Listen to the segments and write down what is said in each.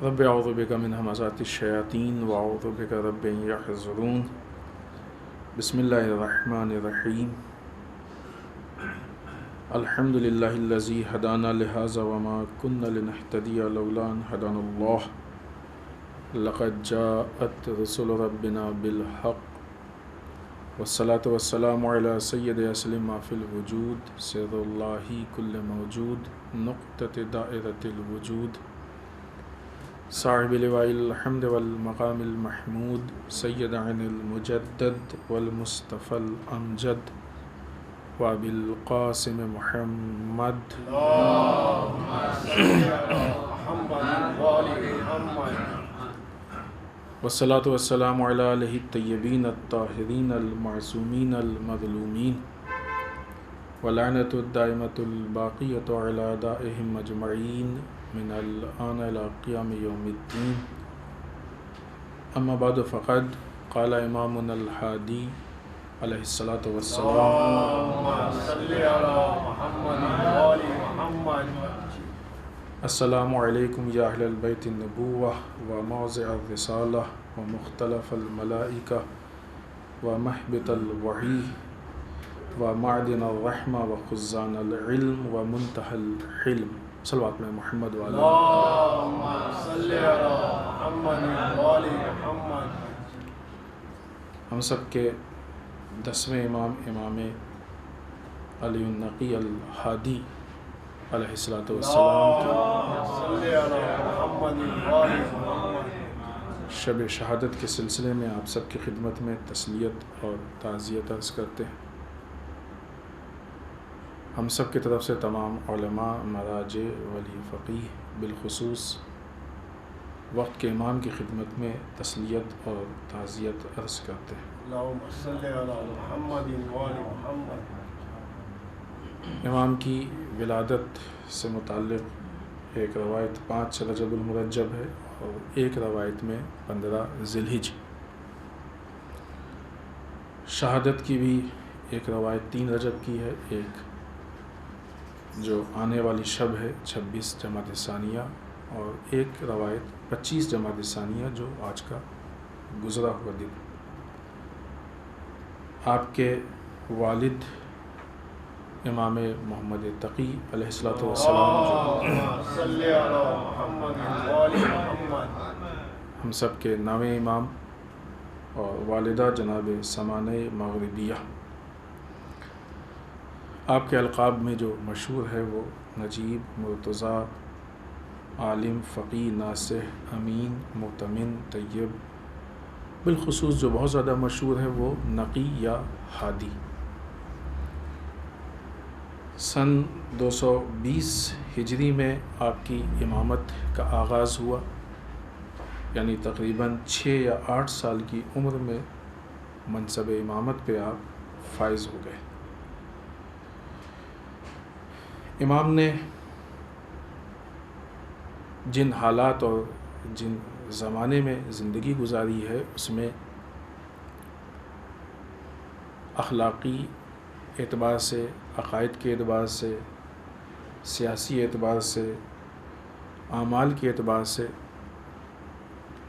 رب اعوذ بک من همزات الشیاطین واعوذ بک رب ان یحضرون بسم اللہ الرحمن الرحیم الحمد للہ الذی ہدانا لہذا وما كنا لنہتدی لولا ان ہدانا اللہ لقد جاءت رسل ربنا بالحق والصلاة والسلام علی سید اسلم ما فی الوجود سر اللہ کل موجود نقطۃ دائرۃ الوجود صاحب لواء الحمد والمقام المحمود سید عن المجدد والمصطفى الامجد وابی القاسم محمد والصلاة والسلام علی آلہ الطیبین الطاہرین المعصومین المظلومین ولعنۃ الدائمۃ الباقیۃ علی اعدائہم اجمعین من الآن إلى قیام یوم الدین اما بعد فقد قال امامنا الحادی علیہ الصلاۃ والسلام السلام علیکم یا اہل البیت النبوہ وموضع الرسالہ ومختلف الملائکہ ومحبط الوحی ومعدن الرحمہ وخزان العلم ومنتہى الحلم صلوات میں محمد والا اللہم صلی علی محمد وآل محمد۔ ہم سب کے 10ویں امام علی النقی الحادی علیہ السلام شب شہادت کے سلسلے میں آپ سب کی خدمت میں تسلیت اور تعزیت عرض کرتے ہیں۔ ہم سب کی طرف سے تمام علماء، مراجع، ولی فقیہ بالخصوص وقت کے امام کی خدمت میں تسلیت اور تعزیت عرض کرتے ہیں۔ اللہم صلی علی محمد وآل محمد۔ امام کی ولادت سے متعلق ایک روایت 5 رجب المرجب ہے اور ایک روایت میں 15 ذی الحج۔ شہادت کی بھی ایک روایت 3 رجب کی ہے، ایک جو آنے والی شب ہے 26 جمادی ثانیہ، اور ایک روایت 25 جمادی ثانیہ جو آج کا گزرا ہوا دن۔ آپ کے والد امام محمد تقی علیہ السلام ہم سب کے 9ویں امام، اور والدہ جناب سمانہ مغربیہ۔ آپ کے القاب میں جو مشہور ہے وہ نجیب، مرتضیٰ، عالم، فقی، ناصح، امین، مؤتمن، طیب، بالخصوص جو بہت زیادہ مشہور ہے وہ نقی یا ہادی۔ سن 220 ہجری میں آپ کی امامت کا آغاز ہوا، یعنی تقریباً 6 یا 8 سال کی عمر میں منصب امامت پہ آپ فائز ہو گئے۔ امام نے جن حالات اور جن زمانے میں زندگی گزاری ہے اس میں اخلاقی اعتبار سے، عقائد کے اعتبار سے، سیاسی اعتبار سے، اعمال کے اعتبار سے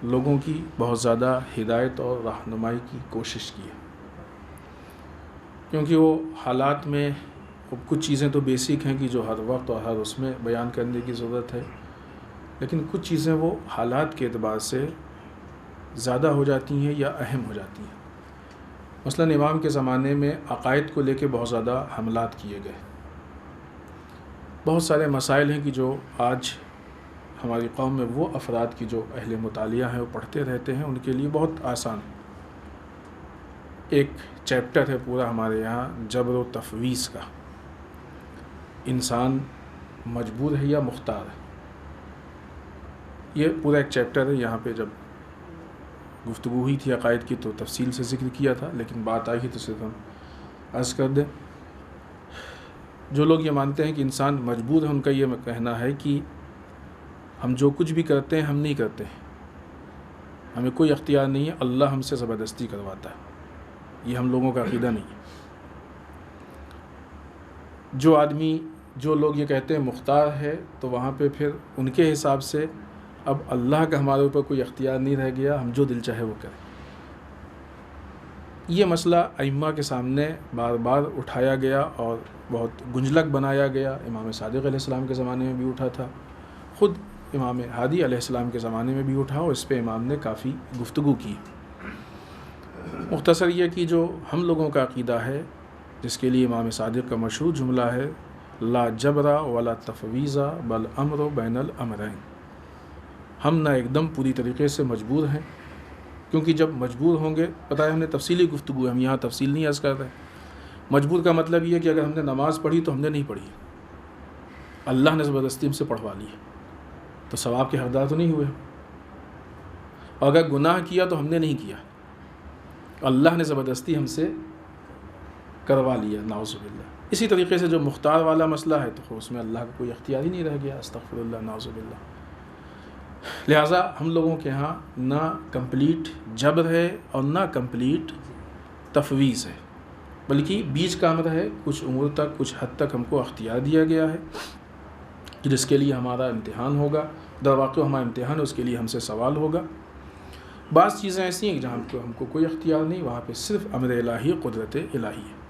لوگوں کی بہت زیادہ ہدایت اور رہنمائی کی کوشش کی ہے، کیونکہ وہ حالات میں کچھ چیزیں تو بیسک ہیں کہ جو ہر وقت اور ہر اس میں بیان کرنے کی ضرورت ہے، لیکن کچھ چیزیں وہ حالات کے اعتبار سے زیادہ ہو جاتی ہیں یا اہم ہو جاتی ہیں۔ مثلاً امام کے زمانے میں عقائد کو لے کے بہت زیادہ حملات کیے گئے۔ بہت سارے مسائل ہیں کہ جو آج ہماری قوم میں وہ افراد کی جو اہل مطالعہ ہیں وہ پڑھتے رہتے ہیں، ان کے لیے بہت آسان۔ ایک چیپٹر ہے پورا ہمارے یہاں جبر و تفویض کا، انسان مجبور ہے یا مختار ہے، یہ پورا ایک چیپٹر ہے۔ یہاں پہ جب گفتگو ہوئی تھی عقائد کی تو تفصیل سے ذکر کیا تھا، لیکن بات آئی تو صرف ہم عرض کر دیں۔ جو لوگ یہ مانتے ہیں کہ انسان مجبور ہے، ان کا یہ کہنا ہے کہ ہم جو کچھ بھی کرتے ہیں ہم نہیں کرتے ہیں، ہمیں کوئی اختیار نہیں ہے، اللہ ہم سے زبردستی کرواتا ہے۔ یہ ہم لوگوں کا عقیدہ نہیں ہے۔ جو لوگ یہ کہتے ہیں مختار ہے، تو وہاں پہ پھر ان کے حساب سے اب اللہ کا ہمارے اوپر کوئی اختیار نہیں رہ گیا، ہم جو دل چاہے وہ کریں۔ یہ مسئلہ ائمہ کے سامنے بار بار اٹھایا گیا اور بہت گنجلک بنایا گیا۔ امام صادق علیہ السلام کے زمانے میں بھی اٹھا تھا، خود امام ہادی علیہ السلام کے زمانے میں بھی اٹھا، اور اس پہ امام نے کافی گفتگو کی۔ مختصر یہ کہ جو ہم لوگوں کا عقیدہ ہے، جس کے لیے امام صادق کا مشہور جملہ ہے، لا جبرا ولا تفویضا بل امر بین الامرین، ہم نہ ایک دم پوری طریقے سے مجبور ہیں، کیونکہ جب مجبور ہوں گے، پتہ ہے ہم نے تفصیلی گفتگو ہے، ہم یہاں تفصیل نہیں عرض کر رہے۔ مجبور کا مطلب یہ ہے کہ اگر ہم نے نماز پڑھی تو ہم نے نہیں پڑھی، اللہ نے زبردستی ہم سے پڑھوا لی، تو ثواب کے حقدار تو نہیں ہوئے، اور اگر گناہ کیا تو ہم نے نہیں کیا، اللہ نے زبردستی ہم سے کروا لیا، نعوذ باللہ۔ اسی طریقے سے جو مختار والا مسئلہ ہے تو اس میں اللہ کا کوئی اختیار ہی نہیں رہ گیا، استغفر اللہ، نعوذ باللہ۔ لہٰذا ہم لوگوں کے ہاں نہ کمپلیٹ جبر ہے اور نہ کمپلیٹ تفویض ہے، بلکہ بیچ کا امر ہے، کچھ امور تک، کچھ حد تک ہم کو اختیار دیا گیا ہے، جس کے لیے ہمارا امتحان ہوگا، در واقع ہمارا امتحان ہے، اس کے لیے ہم سے سوال ہوگا۔ بعض چیزیں ایسی ہیں جہاں ہم کو کوئی اختیار نہیں، وہاں پہ صرف امر الہی، قدرت الہی ہے۔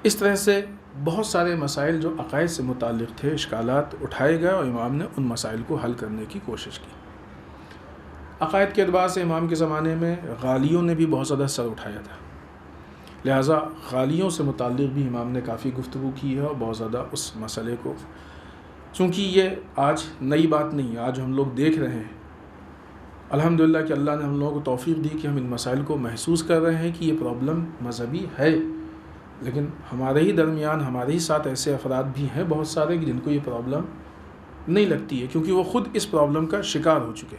اس طرح سے بہت سارے مسائل جو عقائد سے متعلق تھے، اشکالات اٹھائے گئے، اور امام نے ان مسائل کو حل کرنے کی کوشش کی۔ عقائد کے اعتبار سے امام کے زمانے میں غالیوں نے بھی بہت زیادہ سر اٹھایا تھا، لہٰذا غالیوں سے متعلق بھی امام نے کافی گفتگو کی ہے، اور بہت زیادہ اس مسئلے کو، چونکہ یہ آج نئی بات نہیں ہے، آج ہم لوگ دیکھ رہے ہیں الحمدللہ کہ اللہ نے ہم لوگوں کو توفیق دی کہ ہم ان مسائل کو محسوس کر رہے ہیں کہ یہ پرابلم مذہبی ہے، لیکن ہمارے ہی درمیان، ہمارے ہی ساتھ ایسے افراد بھی ہیں بہت سارے کہ جن کو یہ پرابلم نہیں لگتی ہے، کیونکہ وہ خود اس پرابلم کا شکار ہو چکے،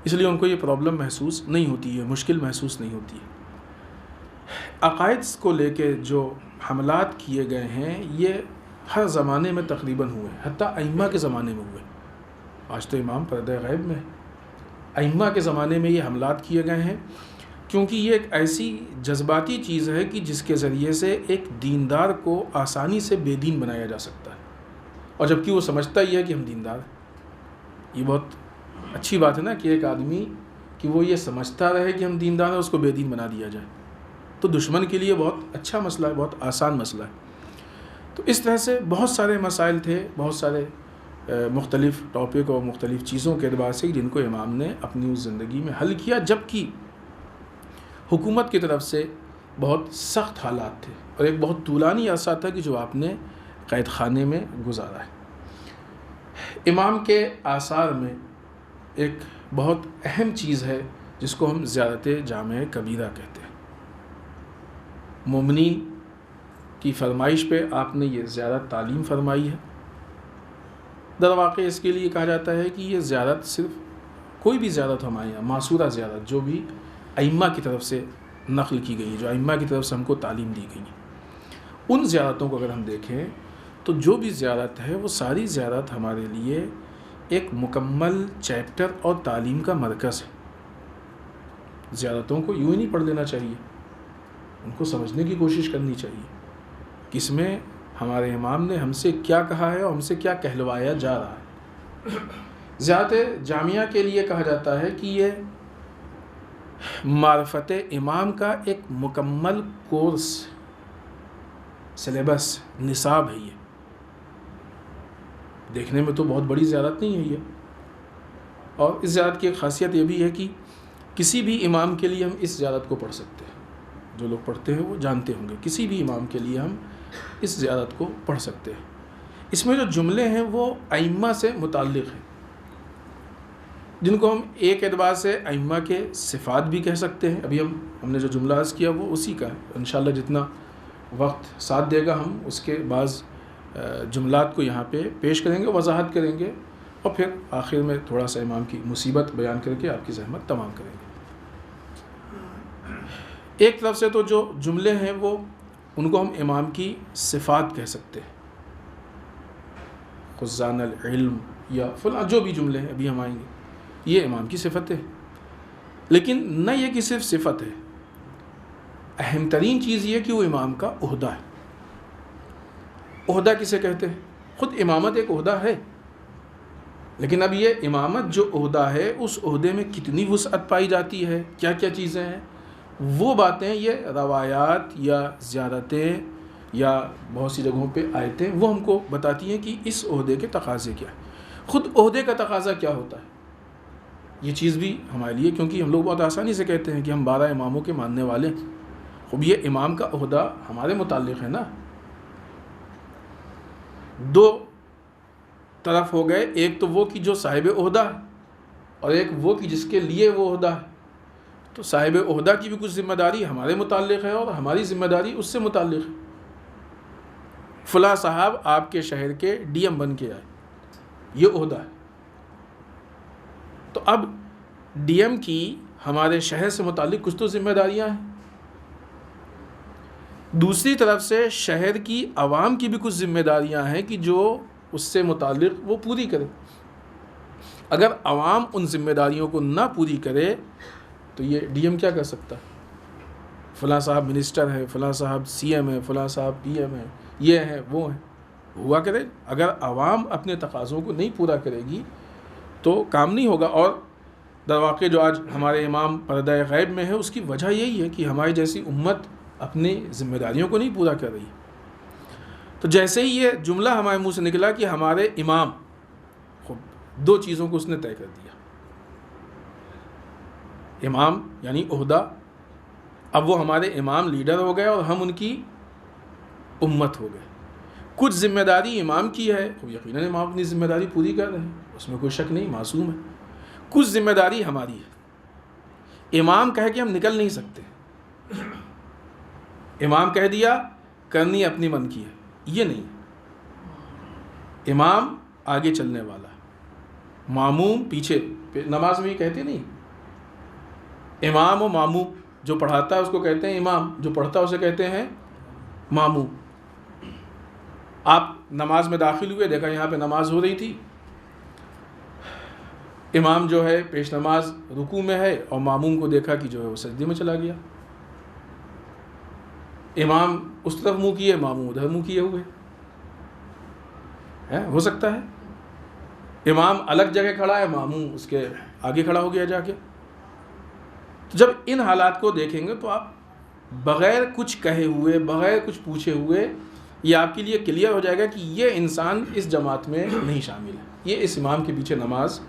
اس لیے ان کو یہ پرابلم محسوس نہیں ہوتی ہے، مشکل محسوس نہیں ہوتی ہے۔ عقائد کو لے کے جو حملات کیے گئے ہیں، یہ ہر زمانے میں تقریباً ہوئے، حتیٰ ائمہ کے زمانے میں ہوئے۔ آج تو امام پردہ غیب میں ہے، ائمہ کے زمانے میں یہ حملات کیے گئے ہیں، کیونکہ یہ ایک ایسی جذباتی چیز ہے کہ جس کے ذریعے سے ایک دیندار کو آسانی سے بے دین بنایا جا سکتا ہے، اور جبکہ وہ سمجھتا ہی ہے کہ ہم دیندار ہیں۔ یہ بہت اچھی بات ہے نا کہ ایک آدمی کہ وہ یہ سمجھتا رہے کہ ہم دیندار ہیں، اس کو بے دین بنا دیا جائے، تو دشمن کے لیے بہت اچھا مسئلہ ہے، بہت آسان مسئلہ ہے۔ تو اس طرح سے بہت سارے مسائل تھے، بہت سارے مختلف ٹاپک اور مختلف چیزوں کے اعتبار سے جن کو امام نے اپنی اس زندگی میں حل کیا، جبکہ حکومت کی طرف سے بہت سخت حالات تھے، اور ایک بہت طولانی عرصہ تھا کہ جو آپ نے قید خانے میں گزارا ہے۔ امام کے آثار میں ایک بہت اہم چیز ہے جس کو ہم زیارت جامع کبیرہ کہتے ہیں۔ مومنین کی فرمائش پہ آپ نے یہ زیارت تعلیم فرمائی ہے۔ در واقع اس کے لیے کہا جاتا ہے کہ یہ زیارت صرف کوئی بھی زیارت ہمارے یہاں معصورہ زیارت جو بھی ائمہ کی طرف سے نقل کی گئی، جو ائمہ کی طرف سے ہم کو تعلیم دی گئی، ان زیارتوں کو اگر ہم دیکھیں تو جو بھی زیارت ہے وہ ساری زیارت ہمارے لیے ایک مکمل چیپٹر اور تعلیم کا مرکز ہے۔ زیارتوں کو یوں ہی نہیں پڑھ لینا چاہیے، ان کو سمجھنے کی کوشش کرنی چاہیے کہ اس میں ہمارے امام نے ہم سے کیا کہا ہے اور ہم سے کیا کہلوایا جا رہا ہے۔ زیارت جامعہ کے لیے کہا جاتا ہے کہ یہ معرفت امام کا ایک مکمل کورس، سلیبس، نصاب ہے۔ یہ دیکھنے میں تو بہت بڑی زیارت نہیں ہے یہ، اور اس زیارت کی ایک خاصیت یہ بھی ہے کہ کسی بھی امام کے لیے ہم اس زیارت کو پڑھ سکتے ہیں، جو لوگ پڑھتے ہیں وہ جانتے ہوں گے، کسی بھی امام کے لیے ہم اس زیارت کو پڑھ سکتے ہیں۔ اس میں جو جملے ہیں وہ ائمہ سے متعلق ہیں، جن کو ہم ایک اعتبار سے ائمہ کے صفات بھی کہہ سکتے ہیں۔ ابھی ہم نے جو جملہ عرض کیا وہ اسی کا ہے، انشاءاللہ جتنا وقت ساتھ دے گا ہم اس کے بعض جملات کو یہاں پہ پیش کریں گے، وضاحت کریں گے، اور پھر آخر میں تھوڑا سا امام کی مصیبت بیان کر کے آپ کی زحمت تمام کریں گے۔ ایک طرف سے تو جو جملے ہیں وہ ان کو ہم امام کی صفات کہہ سکتے ہیں، خزان العلم یا فلاں جو بھی جملے ہیں ابھی ہم آئیں گے، یہ امام کی صفت ہے۔ لیکن نہ یہ کہ صرف صفت ہے، اہم ترین چیز یہ کہ وہ امام کا عہدہ ہے۔ عہدہ کسے کہتے ہیں؟ خود امامت ایک عہدہ ہے، لیکن اب یہ امامت جو عہدہ ہے اس عہدے میں کتنی وسعت پائی جاتی ہے، کیا کیا چیزیں ہیں، وہ باتیں یہ روایات یا زیارتیں یا بہت سی جگہوں پہ آیتیں وہ ہم کو بتاتی ہیں کہ اس عہدے کے تقاضے کیا ہیں، خود عہدے کا تقاضا کیا ہوتا ہے، یہ چیز بھی ہمارے لیے، کیونکہ ہم لوگ بہت آسانی سے کہتے ہیں کہ ہم 12 اماموں کے ماننے والے ہیں، خب یہ امام کا عہدہ ہمارے متعلق ہے نا. دو طرف ہو گئے، ایک تو وہ کہ جو صاحب عہدہ ہے اور ایک وہ کہ جس کے لیے وہ عہدہ ہے. تو صاحب عہدہ کی بھی کچھ ذمہ داری ہمارے متعلق ہے اور ہماری ذمہ داری اس سے متعلق ہے. فلاں صاحب آپ کے شہر کے ڈی ایم بن کے آئے، یہ عہدہ ہے. تو اب ڈی ایم کی ہمارے شہر سے متعلق کچھ تو ذمہ داریاں ہیں، دوسری طرف سے شہر کی عوام کی بھی کچھ ذمہ داریاں ہیں کہ جو اس سے متعلق وہ پوری کرے. اگر عوام ان ذمہ داریوں کو نہ پوری کرے تو یہ ڈی ایم کیا کر سکتا ہے؟ فلاں صاحب منسٹر ہے، فلاں صاحب سی ایم ہے، فلاں صاحب پی ایم ہے، یہ ہیں وہ ہیں، ہوا کرے. اگر عوام اپنے تقاضوں کو نہیں پورا کرے گی تو کام نہیں ہوگا. اور درواقع جو آج ہمارے امام پردہ غیب میں ہے اس کی وجہ یہی ہے کہ ہماری جیسی امت اپنی ذمہ داریوں کو نہیں پورا کر رہی. تو جیسے ہی یہ جملہ ہمارے منہ سے نکلا کہ ہمارے امام، خب دو چیزوں کو اس نے طے کر دیا. امام یعنی عہدہ، اب وہ ہمارے امام لیڈر ہو گئے اور ہم ان کی امت ہو گئے. کچھ ذمہ داری امام کی ہے، تو یقیناً امام اپنی ذمہ داری پوری کر رہے ہیں، اس میں کوئی شک نہیں، معصوم ہے. کچھ ذمہ داری ہماری ہے. امام کہہ کے ہم نکل نہیں سکتے. امام کہہ دیا کرنی اپنی من کی ہے، یہ نہیں. امام آگے چلنے والا ہے، ماموم پیچھے. نماز میں یہ کہتے نہیں، امام و ماموم، جو پڑھاتا ہے اس کو کہتے ہیں امام، جو پڑھتا ہے اسے کہتے ہیں ماموم. آپ نماز میں داخل ہوئے، دیکھا یہاں پہ نماز ہو رہی تھی، امام جو ہے پیش نماز رکوع میں ہے اور ماموم کو دیکھا کہ جو ہے وہ سجدے میں چلا گیا. امام اس طرف منہ کیے، ماموم ادھر منہ کیے ہوئے. ہو سکتا ہے امام الگ جگہ کھڑا ہے، ماموم اس کے آگے کھڑا ہو گیا جا کے. تو جب ان حالات کو دیکھیں گے تو آپ بغیر کچھ کہے ہوئے، بغیر کچھ پوچھے ہوئے یہ آپ کے لیے کلیئر ہو جائے گا کہ یہ انسان اس جماعت میں نہیں شامل ہے، یہ اس امام کے پیچھے نماز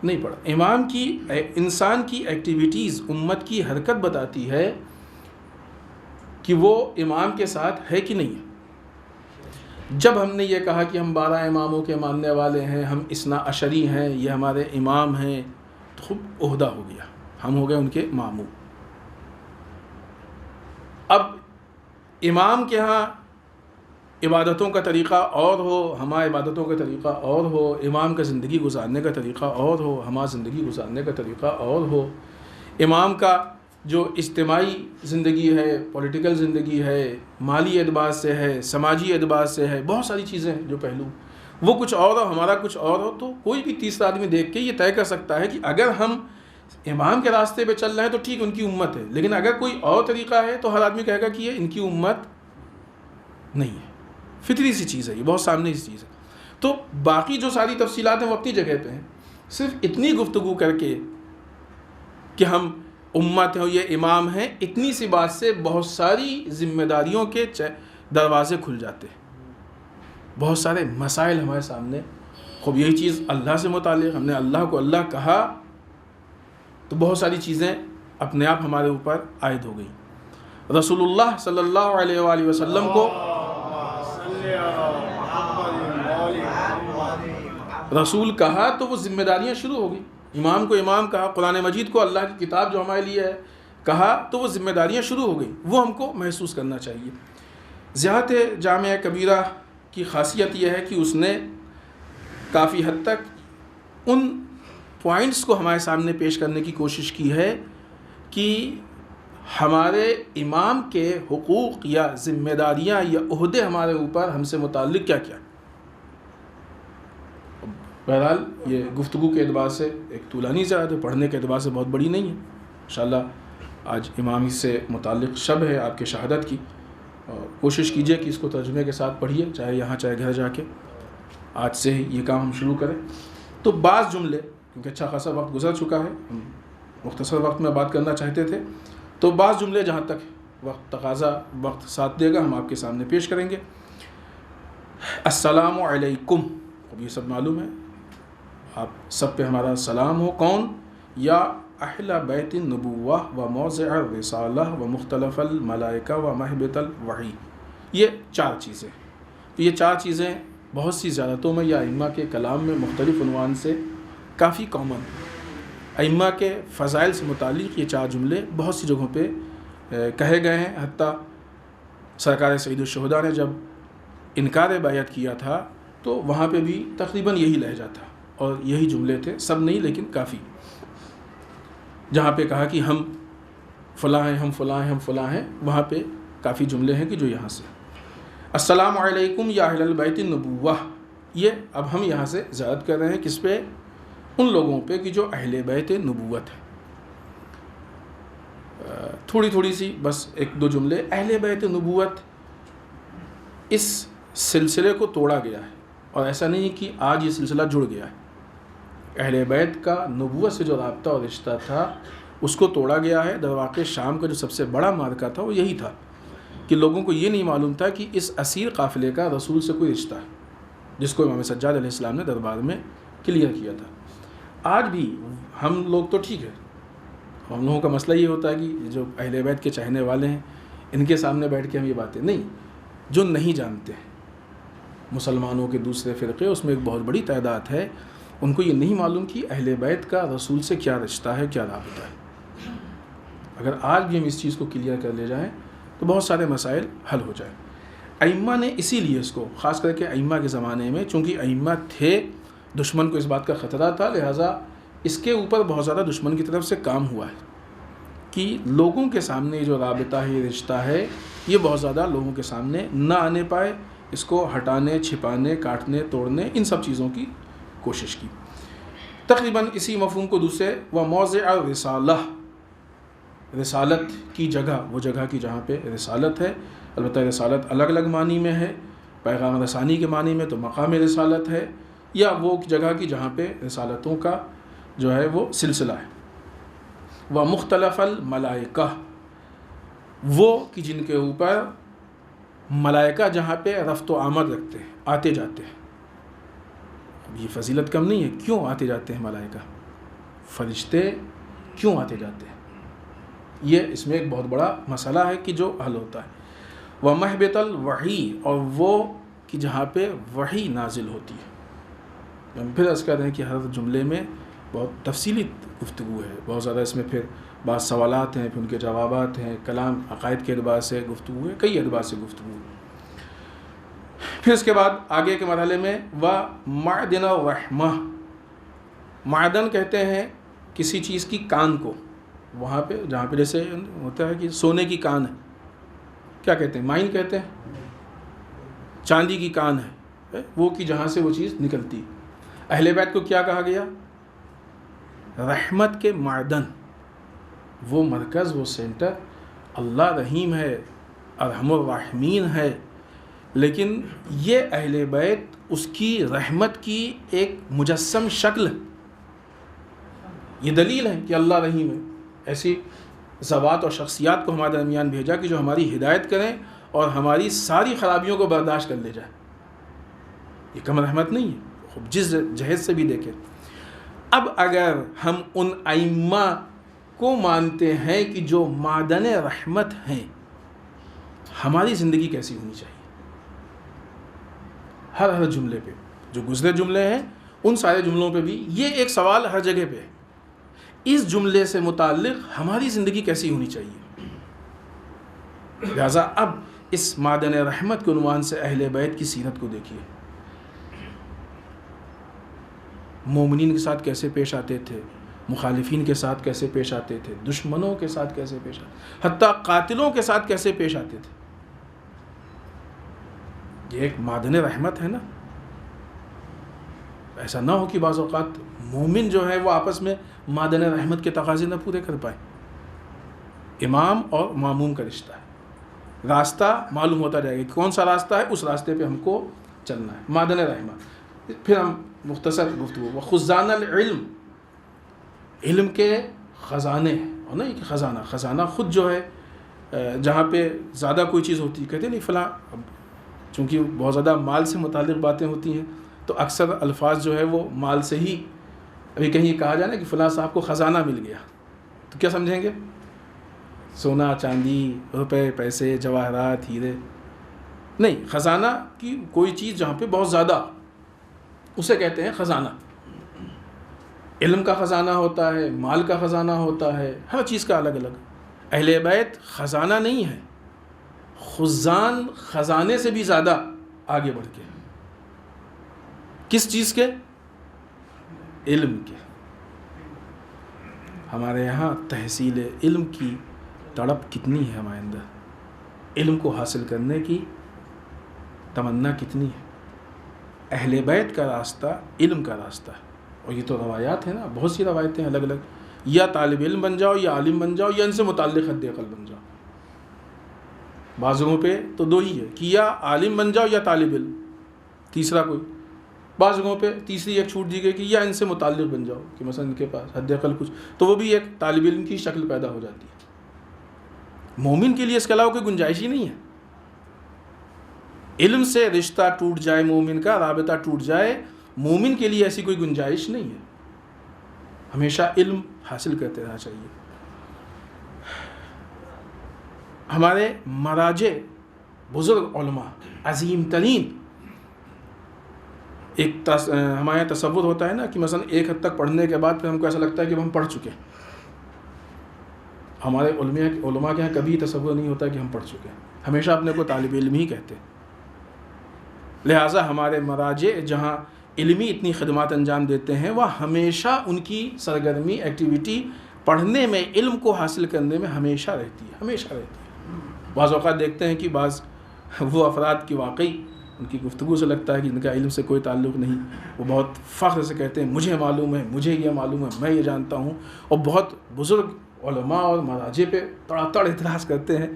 نہیں پڑھا. امام کی، انسان کی ایکٹیویٹیز، امت کی حرکت بتاتی ہے کہ وہ امام کے ساتھ ہے کہ نہیں ہے. جب ہم نے یہ کہا کہ ہم 12 اماموں کے ماننے والے ہیں، ہم اثنا عشری ہیں، یہ ہمارے امام ہیں، تو خود عہدہ ہو گیا، ہم ہو گئے ان کے ماموں. اب امام کے ہاں عبادتوں کا طریقہ اور ہو، ہمارا عبادتوں کا طریقہ اور ہو، امام کا زندگی گزارنے کا طریقہ اور ہو، ہمارا زندگی گزارنے کا طریقہ اور ہو. امام کا جو اجتماعی زندگی ہے، پولیٹیکل زندگی ہے، مالی اعتبار سے ہے، سماجی اعتبار سے ہے، بہت ساری چیزیں ہیں جو پہلو، وہ کچھ اور ہو، ہمارا کچھ اور ہو. تو کوئی بھی تیسرا آدمی دیکھ کے یہ طے کر سکتا ہے کہ اگر ہم امام کے راستے پہ چل رہے ہیں تو ٹھیک ان کی امت ہے، لیکن اگر کوئی اور طریقہ ہے تو ہر آدمی کہے گا کہ یہ ان کی امت نہیں ہے. فطری سی چیز ہے، یہ بہت سامنے سی چیز ہے. تو باقی جو ساری تفصیلات ہیں وہ اپنی جگہ پہ ہیں. صرف اتنی گفتگو کر کے کہ ہم امت ہیں اور یہ امام ہیں، اتنی سی بات سے بہت ساری ذمہ داریوں کے دروازے کھل جاتے ہیں، بہت سارے مسائل ہمارے سامنے. خوب یہی چیز اللہ سے متعلق، ہم نے اللہ کو اللہ کہا تو بہت ساری چیزیں اپنے آپ ہمارے اوپر عائد ہو گئیں. رسول اللہ صلی اللہ علیہ وآلہ وسلم کو رسول کہا تو وہ ذمہ داریاں شروع ہو گئی. امام کو امام کہا، قرآن مجید کو اللہ کی کتاب جو ہمارے لیے ہے کہا تو وہ ذمہ داریاں شروع ہو گئی. وہ ہم کو محسوس کرنا چاہیے. زیارت جامعہ کبیرہ کی خاصیت یہ ہے کہ اس نے کافی حد تک ان پوائنٹس کو ہمارے سامنے پیش کرنے کی کوشش کی ہے کہ ہمارے امام کے حقوق یا ذمہ داریاں یا عہدے ہمارے اوپر ہم سے متعلق کیا کیا. بہرحال یہ گفتگو کے اعتبار سے ایک طولانی زیادہ، پڑھنے کے اعتبار سے بہت بڑی نہیں ہے. انشاءاللہ آج امامی سے متعلق شب ہے آپ کے شہادت کی، اور کوشش کیجئے کہ اس کو ترجمے کے ساتھ پڑھیے، چاہے یہاں چاہے گھر جا کے. آج سے ہی یہ کام ہم شروع کریں. تو بعض جملے، کیونکہ اچھا خاصا وقت گزر چکا ہے، ہم مختصر وقت میں بات کرنا چاہتے تھے، تو بعض جملے جہاں تک وقت تقاضا وقت ساتھ دے گا ہم آپ کے سامنے پیش کریں گے۔ السلام علیکم، اب یہ سب معلوم ہے، آپ سب پہ ہمارا سلام ہو۔ کون؟ یا اہل بیت النبوہ و موضع الرسالہ و مختلف الملائکہ و مہبط الوحی، یہ 4 چیزیں، تو یہ 4 چیزیں بہت سی زیارتوں میں یا ائمہ کے کلام میں مختلف عنوان سے کافی کامن ہیں۔ ائمہ کے فضائل سے متعلق یہ 4 جملے بہت سی جگہوں پہ کہے گئے ہیں، حتیٰ سرکار سید الشہداء نے جب انکار بیعت کیا تھا تو وہاں پہ بھی تقریباً یہی لہجہ تھا اور یہی جملے تھے، سب نہیں لیکن کافی، جہاں پہ کہا کہ ہم فلاں ہیں، ہم فلاں ہیں، ہم فلاں ہیں، وہاں پہ کافی جملے ہیں کہ جو یہاں سے السلام علیکم یا اہل البیت النبوہ، یہ اب ہم یہاں سے زیارت کر رہے ہیں کس پہ؟ ان لوگوں پہ کہ جو اہل بیت نبوت ہے۔ تھوڑی سی بس 1-2 جملے۔ اہل بیت نبوت اس سلسلے کو توڑا گیا ہے، اور ایسا نہیں کہ آج یہ سلسلہ جڑ گیا ہے۔ اہل بیت کا نبوت سے جو رابطہ اور رشتہ تھا اس کو توڑا گیا ہے۔ در واقع شام کا جو سب سے بڑا معرکہ تھا وہ یہی تھا کہ لوگوں کو یہ نہیں معلوم تھا کہ اس اسیر قافلے کا رسول سے کوئی رشتہ ہے، جس کو امام سجاد علیہ السلام نے دربار میں کلیئر کیا تھا۔ آج بھی ہم لوگ تو ٹھیک ہے، ہم لوگوں کا مسئلہ یہ ہوتا ہے کہ جو اہل بیت کے چاہنے والے ہیں ان کے سامنے بیٹھ کے ہم یہ باتیں نہیں، جو نہیں جانتے ہیں مسلمانوں کے دوسرے فرقے، اس میں ایک بہت بڑی تعداد ہے، ان کو یہ نہیں معلوم کہ اہل بیت کا رسول سے کیا رشتہ ہے، کیا رابطہ ہے۔ اگر آج بھی ہم اس چیز کو کلیئر کر لے جائیں تو بہت سارے مسائل حل ہو جائیں۔ ائمہ نے اسی لیے اس کو، خاص کر کے ائمہ کے زمانے میں، چونکہ ائمہ تھے، دشمن کو اس بات کا خطرہ تھا، لہٰذا اس کے اوپر بہت زیادہ دشمن کی طرف سے کام ہوا ہے کہ لوگوں کے سامنے یہ جو رابطہ ہے، یہ رشتہ ہے، یہ بہت زیادہ لوگوں کے سامنے نہ آنے پائے، اس کو ہٹانے، چھپانے، کاٹنے، توڑنے، ان سب چیزوں کی کوشش کی۔ تقریباً اسی مفہوم کو دوسرے و موضع الرسالہ، رسالت کی جگہ، وہ جگہ کی جہاں پہ رسالت ہے، البتہ رسالت الگ الگ معنی میں ہے، پیغام رسانی کے معنی میں تو مقام رسالت ہے، یا وہ جگہ کی جہاں پہ رسالتوں کا جو ہے وہ سلسلہ ہے۔ و مختلف الملائکہ، وہ کہ جن کے اوپر ملائکہ جہاں پہ رفت و آمد رکھتے ہیں، آتے جاتے ہیں۔ یہ فضیلت کم نہیں ہے، کیوں آتے جاتے ہیں ملائکہ؟ فرشتے کیوں آتے جاتے ہیں؟ یہ اس میں ایک بہت بڑا مسئلہ ہے کہ جو حل ہوتا ہے۔ و مہبط الوحی، اور وہ کہ جہاں پہ وحی نازل ہوتی ہے۔ ہم پھر عرض کر رہے ہیں کہ ہر جملے میں بہت تفصیلی گفتگو ہے، بہت زیادہ اس میں پھر بعض سوالات ہیں، پھر ان کے جوابات ہیں، کلام عقائد کے اعتبار سے گفتگو ہے، کئی اعتبار سے گفتگو ہے۔ پھر اس کے بعد آگے کے مرحلے میں و معدن الرحمہ، معدن کہتے ہیں کسی چیز کی کان کو، وہاں پہ جہاں پہ جیسے ہوتا ہے کہ سونے کی کان ہے، کیا کہتے ہیں؟ مائن کہتے ہیں۔ چاندی کی کان ہے وہ کہ جہاں سے وہ چیز نکلتی۔ اہل بیت کو کیا کہا گیا؟ رحمت کے معدن، وہ مرکز، وہ سینٹر۔ اللہ رحیم ہے، ارحم الراحمین ہے، لیکن یہ اہل بیت اس کی رحمت کی ایک مجسم شکل ہے۔ یہ دلیل ہے کہ اللہ رحیم ہے۔ ایسی ذوات اور شخصیات کو ہمارے درمیان بھیجا کہ جو ہماری ہدایت کریں اور ہماری ساری خرابیوں کو برداشت کر لے جائے۔ یہ کم رحمت نہیں ہے، خوب جس جہیز سے بھی دیکھیں۔ اب اگر ہم ان ائمہ کو مانتے ہیں کہ جو معدن رحمت ہیں، ہماری زندگی کیسی ہونی چاہیے؟ ہر جملے پہ جو گزرے جملے ہیں ان سارے جملوں پہ بھی یہ ایک سوال ہر جگہ پہ ہے، اس جملے سے متعلق ہماری زندگی کیسی ہونی چاہیے؟ لہٰذا اب اس معدن رحمت کے عنوان سے اہل بیت کی سیرت کو دیکھیے، مومنین کے ساتھ کیسے پیش آتے تھے، مخالفین کے ساتھ کیسے پیش آتے تھے، دشمنوں کے ساتھ کیسے پیش آتے، حتیٰ قاتلوں کے ساتھ کیسے پیش آتے تھے۔ یہ ایک معدن رحمت ہے نا۔ ایسا نہ ہو کہ بعض اوقات مومن جو ہے وہ آپس میں معدن رحمت کے تقاضے نہ پورے کر پائیں۔ امام اور ماموم کا رشتہ ہے، راستہ معلوم ہوتا جائے گا کہ کون سا راستہ ہے، اس راستے پہ ہم کو چلنا ہے، معدن رحمت۔ پھر ہم مختصر گفتگو. وخزان العلم، علم کے خزانے ہیں، اور نہیں کہ خزانہ خود جو ہے جہاں پہ زیادہ کوئی چیز ہوتی ہے کہتے نہیں فلاں، چونکہ بہت زیادہ مال سے متعلق باتیں ہوتی ہیں تو اکثر الفاظ جو ہے وہ مال سے ہی. ابھی کہیں کہا جائے نا کہ فلاں صاحب کو خزانہ مل گیا تو کیا سمجھیں گے؟ سونا چاندی روپے پیسے جواہرات ہیرے نہیں، خزانہ کی کوئی چیز جہاں پہ بہت زیادہ، اسے کہتے ہیں خزانہ. علم کا خزانہ ہوتا ہے، مال کا خزانہ ہوتا ہے، ہر چیز کا الگ الگ. اہل بیت خزانہ نہیں ہے، خزان خزانے سے بھی زیادہ آگے بڑھ کے. کس چیز کے؟ علم کے. ہمارے یہاں تحصیل علم کی تڑپ کتنی ہے ہمارے اندر، علم کو حاصل کرنے کی تمنا کتنی ہے. اہل بیت کا راستہ علم کا راستہ ہے، اور یہ تو روایات ہیں نا، بہت سی روایتیں الگ الگ. یا طالب علم بن جاؤ، یا عالم بن جاؤ، یا ان سے متعلق حد عقل بن جاؤ. بعض جگہوں پہ تو دو ہی ہے کہ یا عالم بن جاؤ یا طالب علم، تیسرا کوئی. بعض جگہوں پہ تیسری ایک چھوٹ دی گئی کہ یا ان سے متعلق بن جاؤ، کہ مثلا ان کے پاس حد عقل کچھ، تو وہ بھی ایک طالب علم کی شکل پیدا ہو جاتی ہے. مومن کے لیے اس کے علاوہ کوئی گنجائش ہی نہیں ہے. علم سے رشتہ ٹوٹ جائے، مومن کا رابطہ ٹوٹ جائے، مومن کے لیے ایسی کوئی گنجائش نہیں ہے. ہمیشہ علم حاصل کرتے رہنا چاہیے. ہمارے مراجع بزرگ علماء عظیم ترین، ایک ہمارے یہاں تصور ہوتا ہے نا کہ مثلا ایک حد تک پڑھنے کے بعد پھر ہم کو ایسا لگتا ہے کہ ہم پڑھ چکے. ہمارے علماء کے یہاں کبھی تصور نہیں ہوتا کہ ہم پڑھ چکے ہیں، ہمیشہ اپنے کو طالب علم ہی کہتے ہیں. لہٰذا ہمارے مراجع جہاں علمی اتنی خدمات انجام دیتے ہیں، وہ ہمیشہ ان کی سرگرمی ایکٹیویٹی پڑھنے میں، علم کو حاصل کرنے میں ہمیشہ رہتی ہے، ہمیشہ رہتی ہے. بعض اوقات دیکھتے ہیں کہ بعض وہ افراد کی واقعی ان کی گفتگو سے لگتا ہے کہ ان کا علم سے کوئی تعلق نہیں، وہ بہت فخر سے کہتے ہیں مجھے معلوم ہے، مجھے یہ معلوم ہے، میں یہ جانتا ہوں، اور بہت بزرگ علماء اور مراجع پہ تڑ اعتراض کرتے ہیں.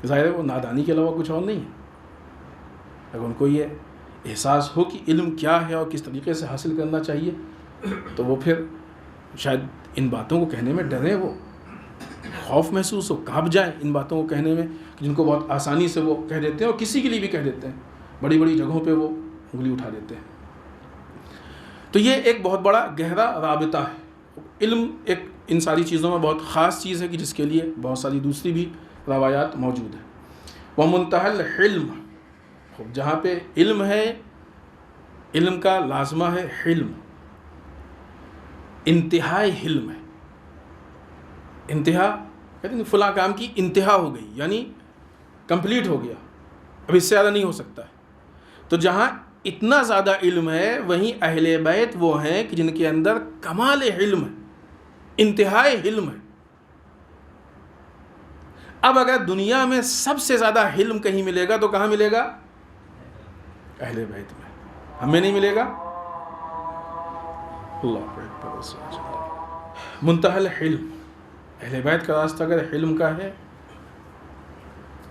ظاہر ہے وہ نادانی کے علاوہ کچھ اور نہیں ہے. اگر ان کو یہ احساس ہو کہ علم کیا ہے اور کس طریقے سے حاصل کرنا چاہیے تو وہ پھر شاید ان باتوں کو کہنے میں ڈریں، وہ خوف محسوس ہو، کانپ جائیں ان باتوں کو کہنے میں، جن کو بہت آسانی سے وہ کہہ دیتے ہیں، اور کسی کے لیے بھی کہہ دیتے ہیں، بڑی بڑی جگہوں پہ وہ انگلی اٹھا دیتے ہیں. تو یہ ایک بہت بڑا گہرا رابطہ ہے. علم ایک ان ساری چیزوں میں بہت خاص چیز ہے کہ جس کے لیے بہت ساری دوسری بھی روایات موجود ہیں. ومنتہى الحلم، جہاں پہ علم ہے، علم کا لازمہ ہے حلم، انتہائی حلم ہے. انتہا کہتے ہیں فلاں کام کی انتہا ہو گئی، یعنی کمپلیٹ ہو گیا، اب اس سے زیادہ نہیں ہو سکتا ہے. تو جہاں اتنا زیادہ علم ہے، وہیں اہل بیت وہ ہیں کہ جن کے اندر کمال علم ہے، انتہائی علم ہے. اب اگر دنیا میں سب سے زیادہ علم کہیں ملے گا تو کہاں ملے گا؟ اہل بیت میں. ہمیں نہیں ملے گا؟ اللہ اکبر. منتہی الحلم، اہل بیت کا راستہ اگر حلم کا ہے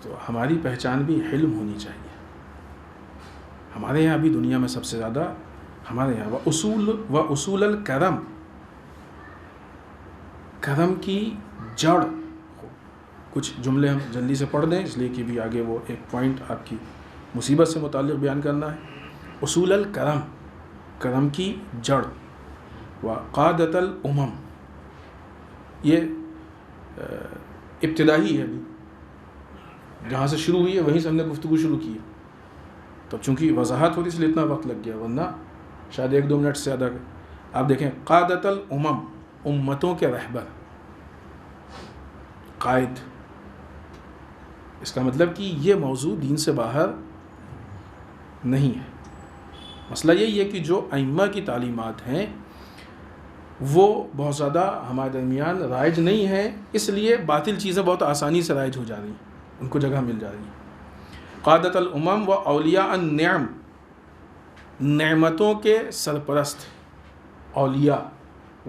تو ہماری پہچان بھی حلم ہونی چاہیے. ہمارے یہاں بھی دنیا میں سب سے زیادہ ہمارے یہاں اصول الکرم، کرم کی جڑ. کچھ جملے ہم جلدی سے پڑھ دیں اس لیے کہ بھی آگے وہ ایک پوائنٹ آپ کی مصیبت سے متعلق بیان کرنا ہے. اصول الکرم، کرم کی جڑ. وقادۃ الامم، یہ ابتدائی ہے، ابھی جہاں سے شروع ہوئی ہے وہیں سے ہم نے گفتگو شروع کی ہے. تو چونکہ وضاحت ہوتی اس لیے اتنا وقت لگ گیا، ورنہ شاید 1-2 منٹ سے زیادہ. آپ دیکھیں قادۃ الامم، امتوں کے رہبر، قائد. اس کا مطلب کہ یہ موضوع دین سے باہر نہیں ہے. مسئلہ یہی ہے کہ جو ائمہ کی تعلیمات ہیں وہ بہت زیادہ ہمارے درمیان رائج نہیں ہیں، اس لیے باطل چیزیں بہت آسانی سے رائج ہو جا رہی ہیں، ان کو جگہ مل جا رہی ہے. قادۃ الامم و اولیاء النعم، نعمتوں کے سرپرست، اولیاء،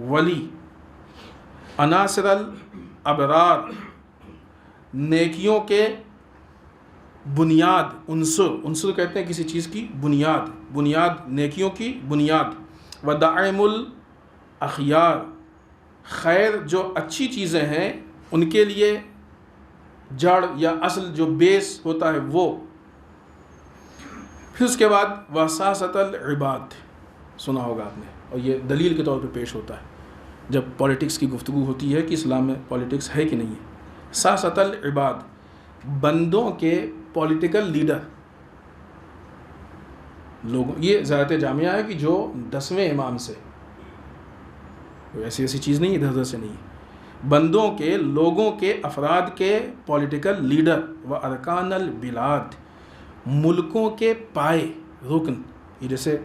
ولی. عناصر الابرار، نیکیوں کے بنیاد، عنصر کہتے ہیں کسی چیز کی بنیاد نیکیوں کی بنیاد، ودعم الاخیار، خیر جو اچھی چیزیں ہیں ان کے لیے جڑ یا اصل جو بیس ہوتا ہے وہ. پھر اس کے بعد وساست العباد سنا ہوگا آپ نے، اور یہ دلیل کے طور پہ پیش ہوتا ہے جب پولیٹکس کی گفتگو ہوتی ہے کہ اسلام میں پولیٹکس ہے کہ نہیں ہے. ساست العباد، بندوں کے پولیٹیکل لیڈر لوگوں، یہ زیادت جامعہ ہے کہ جو 10ویں امام سے، ایسی چیز نہیں ادھر ادھر سے نہیں، بندوں کے، لوگوں کے، افراد کے پولیٹیکل لیڈر، و ارکان البلاد، ملکوں کے پائے، رکن. یہ جیسے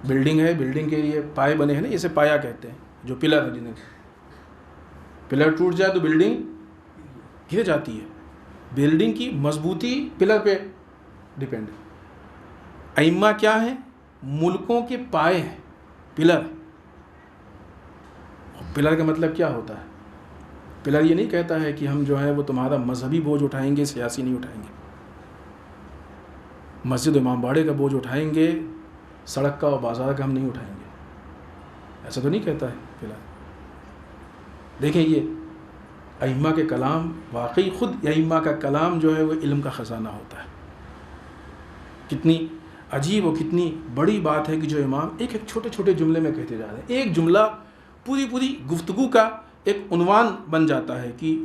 بلڈنگ ہے، بلڈنگ کے لیے پائے بنے ہیں نا، اسے پایا کہتے ہیں، جو پلر ہے، جنہیں پلر ٹوٹ جائے تو بلڈنگ گر جاتی ہے. بلڈنگ کی مضبوطی پلر پہ ڈیپینڈ ہے. ائمہ کیا ہیں؟ ملکوں کے پائے ہیں، پلر. پلر کا مطلب کیا ہوتا ہے؟ پلر یہ نہیں کہتا ہے کہ ہم جو ہے وہ تمہارا مذہبی بوجھ اٹھائیں گے، سیاسی نہیں اٹھائیں گے. مسجد امام باڑے کا بوجھ اٹھائیں گے، سڑک کا اور بازار کا ہم نہیں اٹھائیں گے، ایسا تو نہیں کہتا ہے پلر. دیکھیں یہ ائمہ کے کلام، واقعی خود ائمہ کا کلام جو ہے وہ علم کا خزانہ ہوتا ہے. کتنی عجیب اور کتنی بڑی بات ہے کہ جو امام ایک چھوٹے چھوٹے جملے میں کہتے جا رہے ہیں. ایک جملہ پوری گفتگو کا ایک عنوان بن جاتا ہے کہ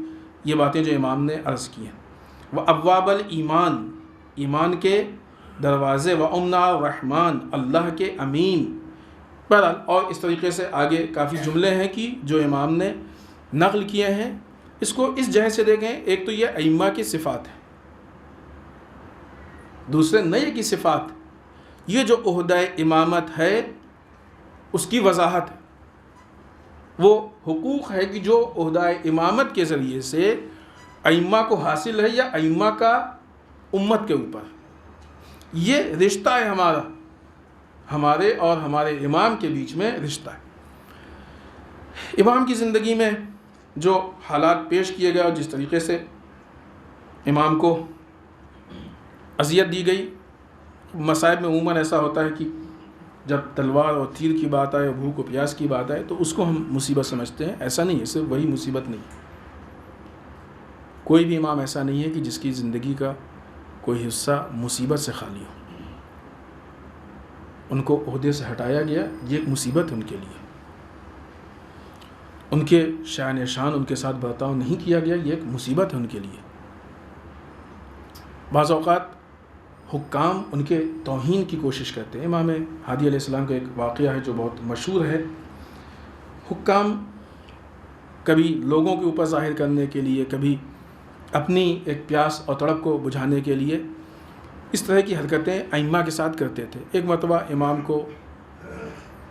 یہ باتیں جو امام نے عرض کی ہیں. وہ ابواب الایمان، ایمان کے دروازے، و امنا الرحمن، اللہ کے امین. بہرحال اور اس طریقے سے آگے کافی جملے ہیں کہ جو امام نے نقل کیے ہیں. اس کو اس جہت سے دیکھیں، ایک تو یہ ائمہ کی صفات ہے، دوسرے نئے کی صفات. یہ جو عہدہ امامت ہے اس کی وضاحت ہے، وہ حقوق ہے کہ جو عہدہ امامت کے ذریعے سے ائمہ کو حاصل ہے یا ائمہ کا امت کے اوپر. یہ رشتہ ہے ہمارے اور ہمارے امام کے بیچ میں رشتہ ہے. امام کی زندگی میں جو حالات پیش کیے گئے اور جس طریقے سے امام کو اذیت دی گئی، مصائب میں عموماً ایسا ہوتا ہے کہ جب تلوار اور تیر کی بات آئے اور بھوک و پیاس کی بات آئے تو اس کو ہم مصیبت سمجھتے ہیں. ایسا نہیں ہے، صرف وہی مصیبت نہیں. کوئی بھی امام ایسا نہیں ہے کہ جس کی زندگی کا کوئی حصہ مصیبت سے خالی ہو. ان کو عہدے سے ہٹایا گیا، یہ ایک مصیبت ہے ان کے لیے. ان کے شان ان کے ساتھ برتاؤ نہیں کیا گیا، یہ ایک مصیبت ہے ان کے لیے. بعض اوقات حکام ان کے توہین کی کوشش کرتے ہیں. امام ہادی علیہ السلام کا ایک واقعہ ہے جو بہت مشہور ہے. حکام کبھی لوگوں کے اوپر ظاہر کرنے کے لیے، کبھی اپنی ایک پیاس اور تڑپ کو بجھانے کے لیے اس طرح کی حرکتیں ائمہ کے ساتھ کرتے تھے. ایک مرتبہ امام کو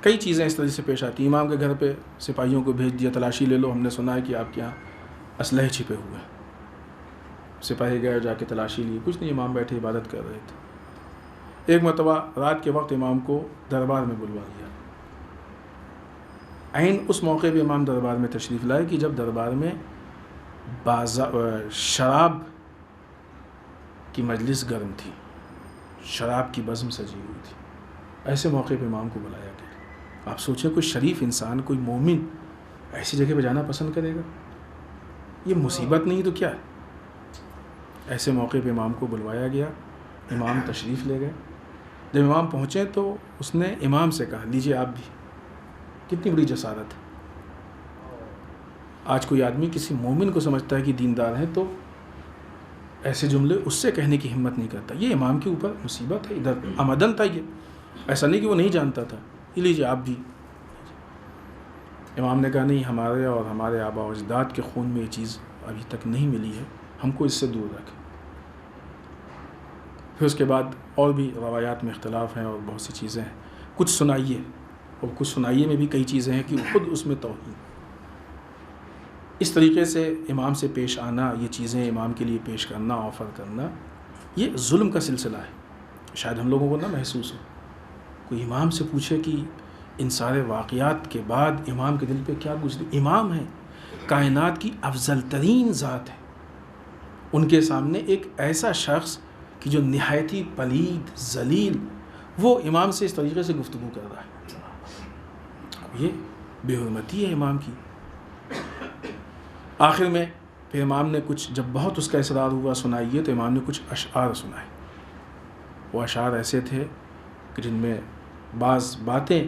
کئی چیزیں اس طرح سے پیش آتی. امام کے گھر پہ سپاہیوں کو بھیج دیا، تلاشی لے لو، ہم نے سنا ہے کہ آپ کے یہاں اسلحے چھپے ہوئے. سپاہی گئے، جا کے تلاشی لی، کچھ نہیں، امام بیٹھے عبادت کر رہے تھے. ایک مرتبہ رات کے وقت امام کو دربار میں بلوا لیا. عین اس موقع پہ امام دربار میں تشریف لائے کہ جب دربار میں شراب کی مجلس گرم تھی، شراب کی بزم سجی ہوئی تھی. ایسے موقع پہ امام کو بلایا گیا. آپ سوچیں کوئی شریف انسان، کوئی مومن ایسی جگہ پہ جانا پسند کرے گا؟ یہ مصیبت نہیں تو کیا ہے؟ ایسے موقع پہ امام کو بلوایا گیا. امام تشریف لے گئے. جب امام پہنچے تو اس نے امام سے کہا، لیجئے آپ بھی. کتنی بڑی جسارت ہے. آج کوئی آدمی کسی مومن کو سمجھتا ہے کہ دیندار ہے تو ایسے جملے اس سے کہنے کی ہمت نہیں کرتا. یہ امام کے اوپر مصیبت ہے. ادھر آمدن تھا، یہ ایسا نہیں کہ وہ نہیں جانتا تھا. یہ لیجیے آپ بھی. امام نے کہا نہیں، ہمارے اور ہمارے آبا و اجداد کے خون میں یہ چیز ابھی تک نہیں ملی ہے، ہم کو اس سے دور رکھیں. پھر اس کے بعد اور بھی روایات میں اختلاف ہیں اور بہت سی چیزیں ہیں. کچھ سنائیے، اور کچھ سنائیے میں بھی کئی چیزیں ہیں کہ خود اس میں توہین. اس طریقے سے امام سے پیش آنا، یہ چیزیں امام کے لیے پیش کرنا، آفر کرنا، یہ ظلم کا سلسلہ ہے. شاید ہم لوگوں کو نہ محسوس ہو. کوئی امام سے پوچھے کہ ان سارے واقعات کے بعد امام کے دل پہ کیا گزری. امام ہیں، کائنات کی افضل ترین ذات ہے. ان کے سامنے ایک ایسا شخص کہ کہ جو نہایتی پلید ذلیل وہ امام سے اس طریقے سے گفتگو کر رہا ہے، یہ بے حرمتی ہے امام کی۔ آخر میں پھر امام نے کچھ، جب بہت اس کا اصرار ہوا سنائیے، تو امام نے کچھ اشعار سنائے۔ وہ اشعار ایسے تھے کہ جن میں بعض باتیں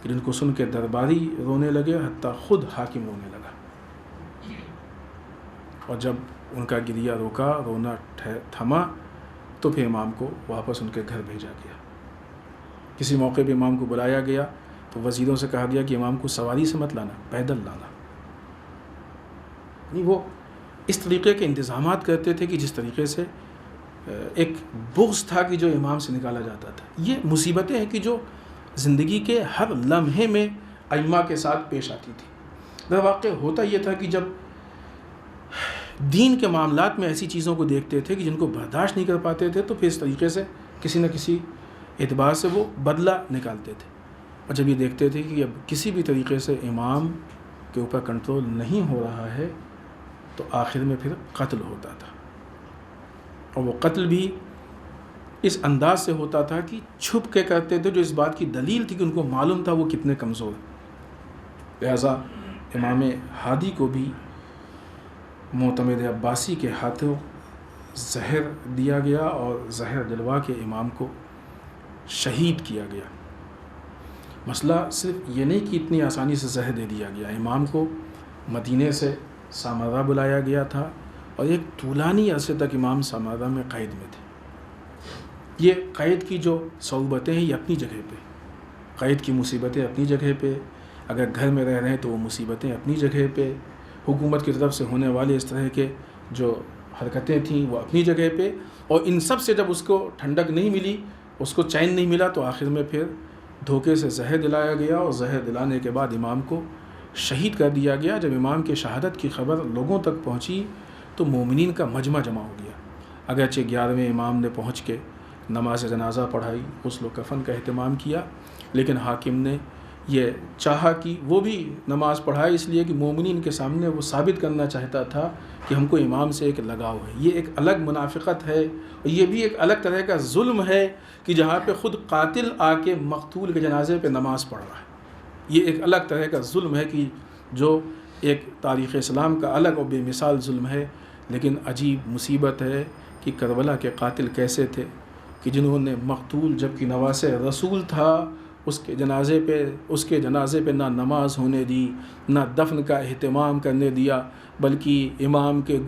کہ جن کو سن کے درباری رونے لگے، حتیٰ خود حاکم رونے لگا۔ اور جب ان کا گریہ روکا، رونا تھما، تو پھر امام کو واپس ان کے گھر بھیجا گیا۔ کسی موقع پہ امام کو بلایا گیا تو وزیروں سے کہا گیا کہ امام کو سواری سے مت لانا، پیدل لانا۔ وہ اس طریقے کے انتظامات کرتے تھے کہ جس طریقے سے ایک بغض تھا کہ جو امام سے نکالا جاتا تھا۔ یہ مصیبتیں ہیں کہ جو زندگی کے ہر لمحے میں ائمہ کے ساتھ پیش آتی تھی۔ در واقع ہوتا یہ تھا کہ جب دین کے معاملات میں ایسی چیزوں کو دیکھتے تھے کہ جن کو برداشت نہیں کر پاتے تھے، تو پھر اس طریقے سے کسی نہ کسی اعتبار سے وہ بدلہ نکالتے تھے۔ اور جب یہ دیکھتے تھے کہ اب کسی بھی طریقے سے امام کے اوپر کنٹرول نہیں ہو رہا ہے، تو آخر میں پھر قتل ہوتا تھا۔ اور وہ قتل بھی اس انداز سے ہوتا تھا کہ چھپ کے کرتے تھے، جو اس بات کی دلیل تھی کہ ان کو معلوم تھا وہ کتنے کمزور ہیں۔ لہٰذا امام ہادی کو بھی معتمد عباسی کے ہاتھوں زہر دیا گیا اور زہر دلوا کے امام کو شہید کیا گیا۔ مسئلہ صرف یہ نہیں کہ اتنی آسانی سے زہر دے دیا گیا، امام کو مدینے سے سامرا بلایا گیا تھا اور ایک طولانی عرصے تک امام سامرا میں قید میں تھے۔ یہ قید کی جو صعوبتیں ہیں یہ اپنی جگہ پہ، قید کی مصیبتیں اپنی جگہ پہ، اگر گھر میں رہ رہے ہیں تو وہ مصیبتیں اپنی جگہ پہ، حکومت کی طرف سے ہونے والے اس طرح کے جو حرکتیں تھیں وہ اپنی جگہ پہ، اور ان سب سے جب اس کو ٹھنڈک نہیں ملی، اس کو چین نہیں ملا، تو آخر میں پھر دھوکے سے زہر دلایا گیا، اور زہر دلانے کے بعد امام کو شہید کر دیا گیا۔ جب امام کے شہادت کی خبر لوگوں تک پہنچی تو مومنین کا مجمع جمع ہو گیا۔ اگرچہ 11ویں امام نے پہنچ کے نماز جنازہ پڑھائی، غسل و کفن کا اہتمام کیا، لیکن حاکم نے یہ چاہا کہ وہ بھی نماز پڑھائے، اس لیے کہ مومنین کے سامنے وہ ثابت کرنا چاہتا تھا کہ ہم کو امام سے ایک لگاؤ ہے۔ یہ ایک الگ منافقت ہے، اور یہ بھی ایک الگ طرح کا ظلم ہے کہ جہاں پہ خود قاتل آ کے مقتول کے جنازے پہ نماز پڑھ رہا ہے۔ یہ ایک الگ طرح کا ظلم ہے کہ جو ایک تاریخ اسلام کا الگ اور بے مثال ظلم ہے۔ لیکن عجیب مصیبت ہے کہ کربلا کے قاتل کیسے تھے کہ جنہوں نے مقتول جبکہ نواسہ رسول تھا اس کے جنازے پہ نہ نماز ہونے دی، نہ دفن کا اہتمام کرنے دیا، بلکہ امام کے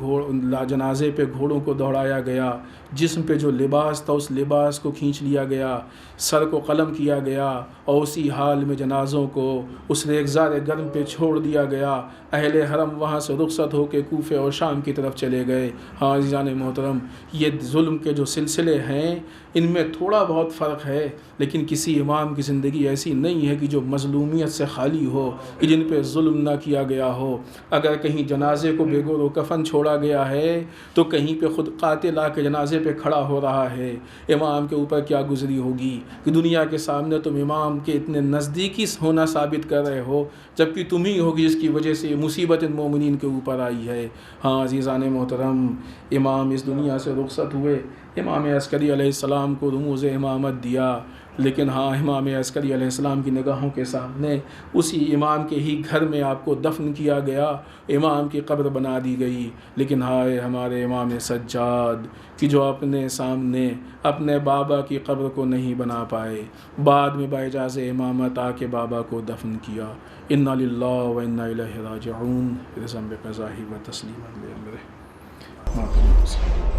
جنازے پہ گھوڑوں کو دوڑایا گیا، جسم پہ جو لباس تھا اس لباس کو کھینچ لیا گیا، سر کو قلم کیا گیا، اور اسی حال میں جنازوں کو اس ریگزار گرم پہ چھوڑ دیا گیا۔ اہل حرم وہاں سے رخصت ہو کے کوفے اور شام کی طرف چلے گئے۔ ہاں عزیزان محترم، یہ ظلم کے جو سلسلے ہیں ان میں تھوڑا بہت فرق ہے، لیکن کسی امام کی زندگی ایسی نہیں ہے کہ جو مظلومیت سے خالی ہو، کہ جن پہ ظلم نہ کیا گیا ہو۔ اگر کہیں جنازے کو بے گور و کفن چھوڑا گیا ہے تو کہیں پہ خود قاتل آ کے جنازے پہ کھڑا ہو رہا ہے۔ امام کے اوپر کیا گزری ہوگی کہ دنیا کے سامنے تم امام کے اتنے نزدیکی ہونا ثابت کر رہے ہو، جبکہ تم ہی ہوگی جس کی وجہ سے یہ مصیبت ان مومنین کے اوپر آئی ہے۔ ہاں عزیزان محترم، امام اس دنیا سے رخصت ہوئے، امام عسکری علیہ السلام کو رموز امامت دیا، لیکن ہاں امام عسکری علیہ السلام کی نگاہوں کے سامنے اسی امام کے ہی گھر میں آپ کو دفن کیا گیا، امام کی قبر بنا دی گئی۔ لیکن ہائے ہمارے امام سجاد کہ جو اپنے سامنے اپنے بابا کی قبر کو نہیں بنا پائے، بعد میں باعجاز امامت آ کے بابا کو دفن کیا۔ انا للہ و انا الیہ راجعون، رضا بقضائہ و تسلیما بامرہ۔